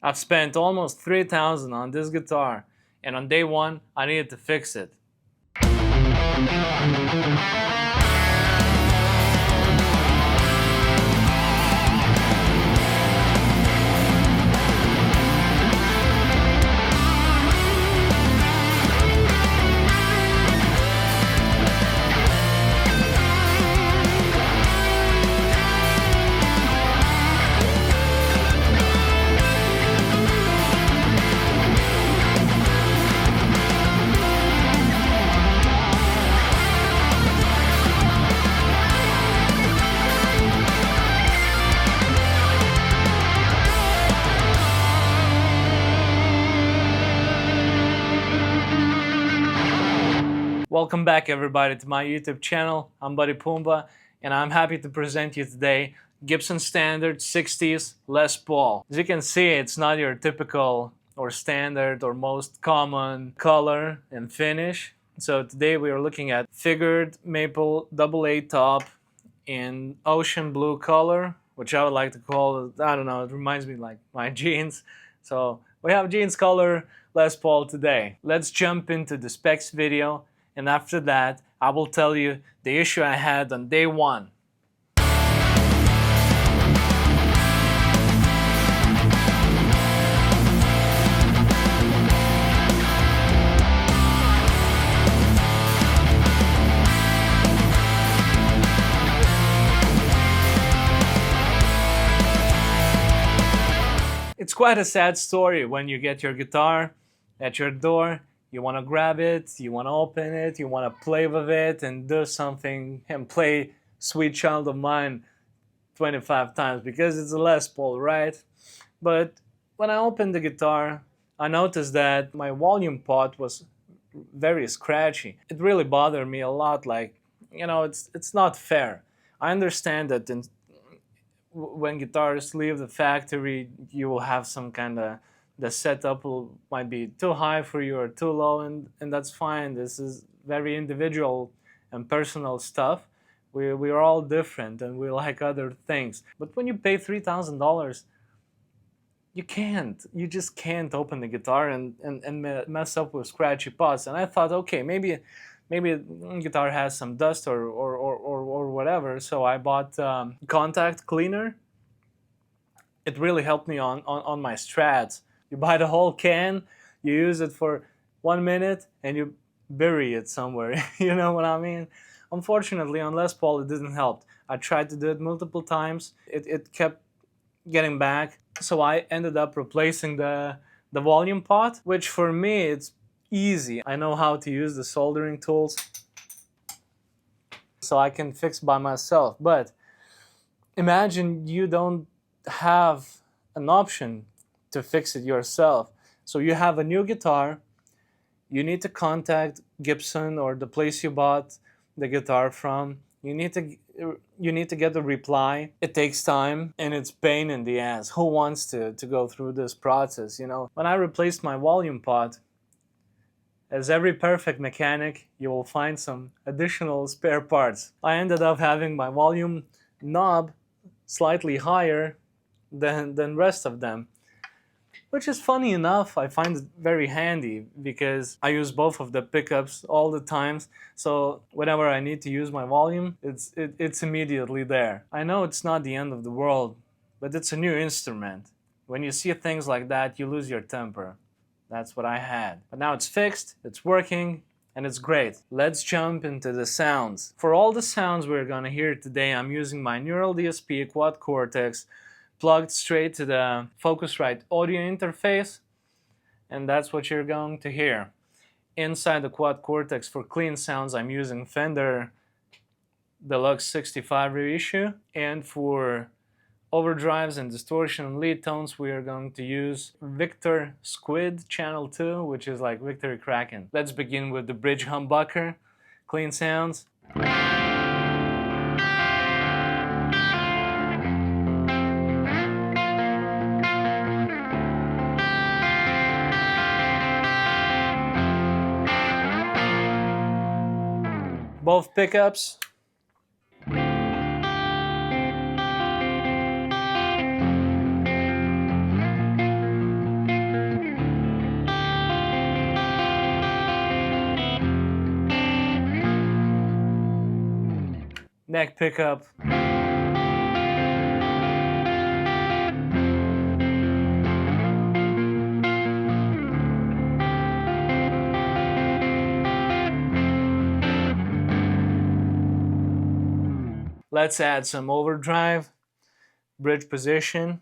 I've spent almost $3,000 on this guitar, and on day one, I needed to fix it. Welcome back everybody to my YouTube channel. I'm Buddy Pumbaa and I'm happy to present you today Gibson Standard 60s Les Paul. As you can see, it's not your typical or standard or most common color and finish. So today we are looking at figured maple AA top in ocean blue color, which I would like to call, I don't know, it reminds me like my jeans. So we have jeans color Les Paul today. Let's jump into the specs video. And after that, I will tell you the issue I had on day one. It's quite a sad story when you get your guitar at your door. You want to grab it, you want to open it, you want to play with it and do something and play Sweet Child of Mine 25 times because it's a Les Paul, right? But when I opened the guitar, I noticed that my volume pot was very scratchy. It really bothered me a lot. Like, you know, it's not fair. I understand that when guitars leave the factory, you will have some kind of, the setup might be too high for you or too low, and that's fine. This is very individual and personal stuff. We're all different and we like other things. But when you pay $3,000, you just can't open the guitar and mess up with scratchy pots. And I thought, okay, maybe the guitar has some dust or whatever. So I bought contact cleaner. It really helped me on my Strats. You buy the whole can, you use it for 1 minute, and you bury it somewhere. You know what I mean? Unfortunately, on Les Paul, it didn't help. I tried to do it multiple times. It kept getting back. So I ended up replacing the volume pot, which for me, it's easy. I know how to use the soldering tools, so I can fix by myself. But imagine you don't have an option to fix it yourself. So you have a new guitar, you need to contact Gibson or the place you bought the guitar from. You need to get a reply. It takes time and it's pain in the ass. Who wants to go through this process, you know? When I replaced my volume pot, as every perfect mechanic, you will find some additional spare parts. I ended up having my volume knob slightly higher than rest of them. Which is funny enough, I find it very handy because I use both of the pickups all the times. So whenever I need to use my volume, it's immediately there. I know it's not the end of the world, but it's a new instrument. When you see things like that, you lose your temper. That's what I had. But now it's fixed, it's working, and it's great. Let's jump into the sounds. For all the sounds we're gonna hear today, I'm using my Neural DSP Quad Cortex plugged straight to the Focusrite audio interface, and that's what you're going to hear. Inside the Quad Cortex for clean sounds, I'm using Fender Deluxe 65 reissue, and for overdrives and distortion and lead tones, we are going to use Victor Squid Channel 2, which is like Victory Kraken. Let's begin with the bridge humbucker, clean sounds. Both pickups. neck pickup. Let's add some overdrive, bridge position.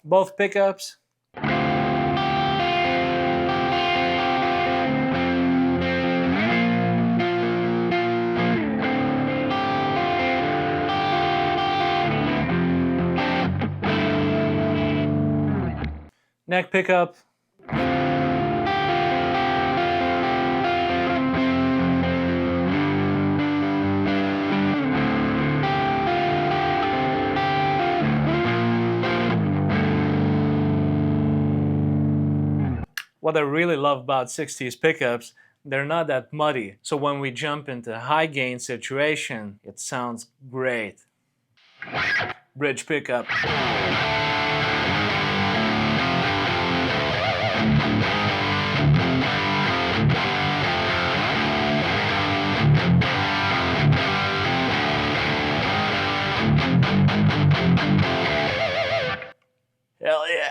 Both pickups. Neck pickup. What I really love about 60s pickups, they're not that muddy. So when we jump into a high gain situation, it sounds great. Bridge pickup. Hell yeah.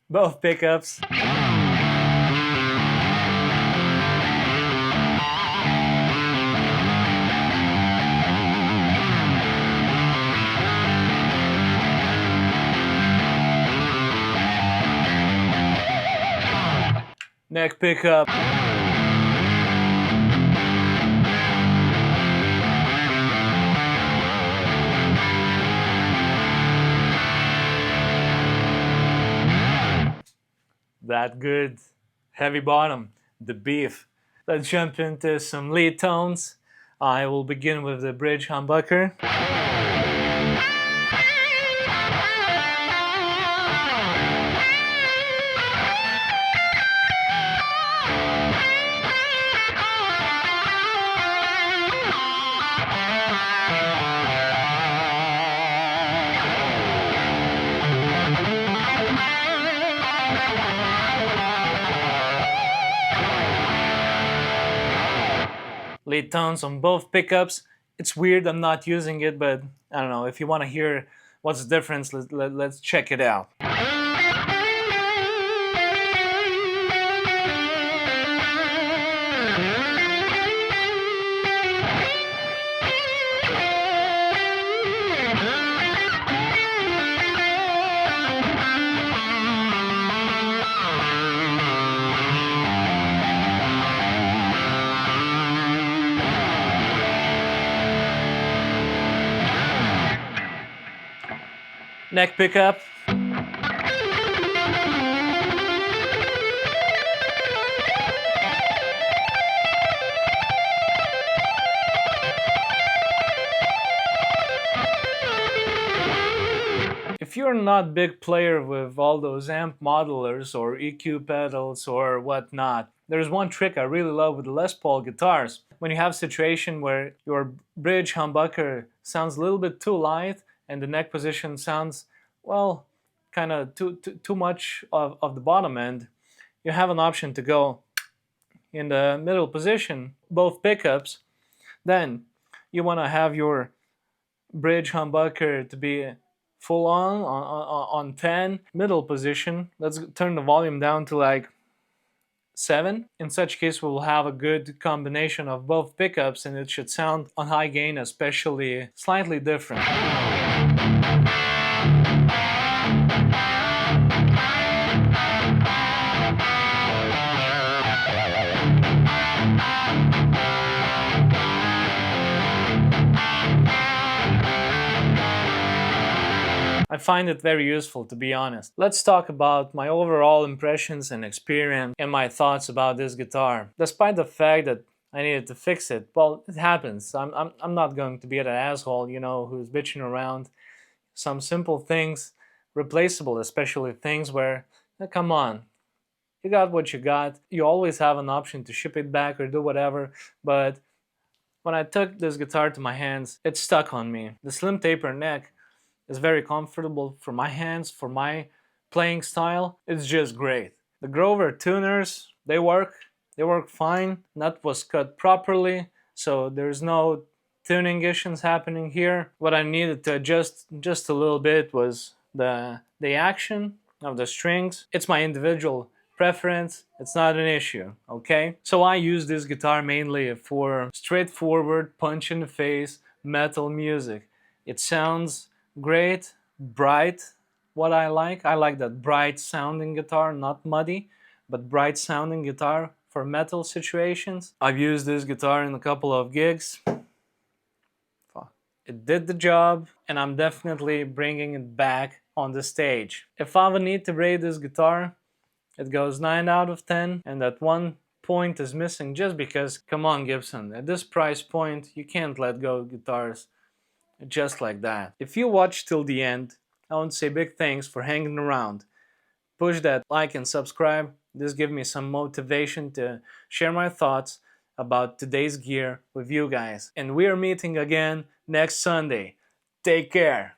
Both pickups. Neck pickup. That good. Heavy bottom, the beef. Let's jump into some lead tones. I will begin with the bridge humbucker. Lead tones on both pickups. It's weird I'm not using it, but I don't know, if you want to hear what's the difference, let's check it out. Neck pickup. If you're not a big player with all those amp modelers or EQ pedals or whatnot, there's one trick I really love with the Les Paul guitars. When you have a situation where your bridge humbucker sounds a little bit too light and the neck position sounds, well, kind of too much of the bottom end, you have an option to go in the middle position, both pickups. Then you want to have your bridge humbucker to be full on 10, middle position. Let's turn the volume down to like 7. In such case, we'll have a good combination of both pickups and it should sound on high gain especially slightly different. I find it very useful, to be honest. Let's talk about my overall impressions and experience and my thoughts about this guitar. Despite the fact that I needed to fix it, well, it happens. I'm not going to be an asshole, you know, who's bitching around. Some simple things, replaceable, especially things where, come on, you got what you got. You always have an option to ship it back or do whatever, but When I took this guitar to my hands, it stuck on me. The slim taper neck is very comfortable for my hands, for my playing style. It's just great. The Grover tuners, they work fine. Nut was cut properly, so there's no tuning issues happening here. What I needed to adjust just a little bit was the action of the strings. It's my individual preference, it's not an issue, okay? So I use this guitar mainly for straightforward, punch in the face metal music. It sounds great, bright, what I like. I like that bright sounding guitar, not muddy, but bright sounding guitar for metal situations. I've used this guitar in a couple of gigs. It did the job, and I'm definitely bringing it back on the stage. If I would need to rate this guitar, it goes 9 out of 10, and that one point is missing just because, come on Gibson, at this price point, you can't let go of guitars just like that. If you watched till the end, I want to say big thanks for hanging around. Push that like and subscribe. This gives me some motivation to share my thoughts about today's gear with you guys. And we are meeting again next Sunday. Take care.